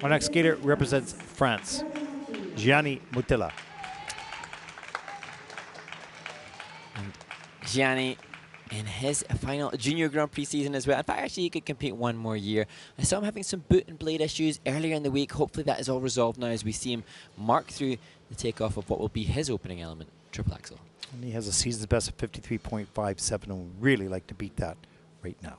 Our next skater represents France, Gianni MOTILLA. And Gianni in his final junior Grand Prix season as well. In fact, actually, he could compete one more year. I saw him having some boot and blade issues earlier in the week. Hopefully that is all resolved now as we see him mark through the takeoff of what will be his opening element, triple axel. And he has a season's best of 53.57 and would really like to beat that right now.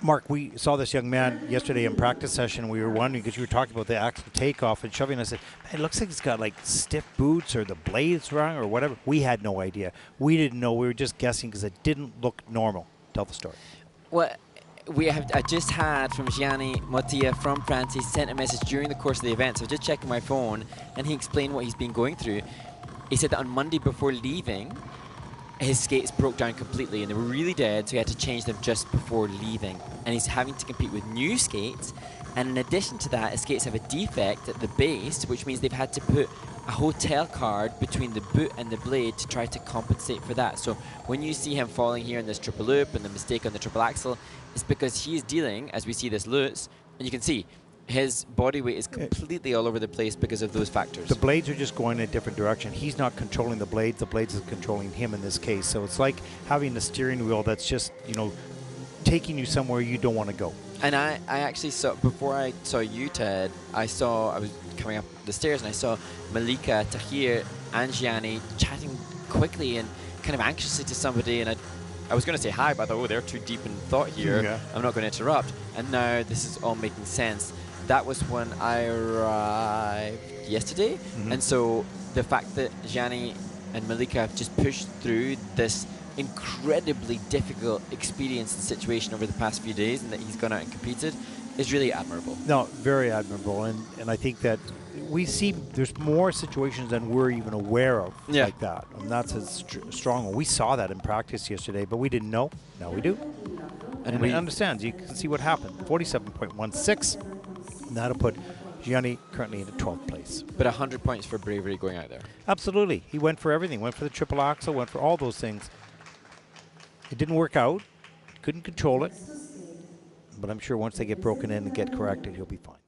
Mark, we saw this young man yesterday in practice session. We were wondering, because you were talking about the axle takeoff and shoving. I said, man, it looks like he's got like stiff boots or the blade's wrong or whatever. We had no idea. We didn't know. We were just guessing because it didn't look normal. Tell the story. Well, I just had from Gianni Mottilla from France. He sent a message during the course of the event. So I was just checking my phone, and he explained what he's been going through. He said that on Monday before leaving, his skates broke down completely and they were really dead, so he had to change them just before leaving. And he's having to compete with new skates. And in addition to that, his skates have a defect at the base, which means they've had to put a hotel card between the boot and the blade to try to compensate for that. So when you see him falling here in this triple loop and the mistake on the triple axle, it's because he is dealing, as we see this Lutz, and you can see his body weight is completely all over the place because of those factors. The blades are just going in a different direction. He's not controlling the blades are controlling him in this case. So it's like having a steering wheel that's just, you know, taking you somewhere you don't want to go. And I actually saw, before I saw you, Ted, I was coming up the stairs and I saw Malika, Tahir, and Gianni chatting quickly and kind of anxiously to somebody, and I was going to say hi, but I thought, oh, they're too deep in thought here. Yeah. I'm not going to interrupt. And now this is all making sense. That was when I arrived yesterday. And so the fact that Gianni and Malika have just pushed through this incredibly difficult experience and situation over the past few days, and that he's gone out and competed, is really admirable. No, very admirable, and I think that we see there's more situations than we're even aware of like that, and that's a strong. We saw that in practice yesterday, but we didn't know. Now we do, and we understand. You can see what happened. 47.16. That'll put Gianni currently in the 12th place. But 100 points for bravery going out there. Absolutely, he went for everything. Went for the triple axel. Went for all those things. It didn't work out. Couldn't control it. But I'm sure once they get broken in and get corrected, he'll be fine.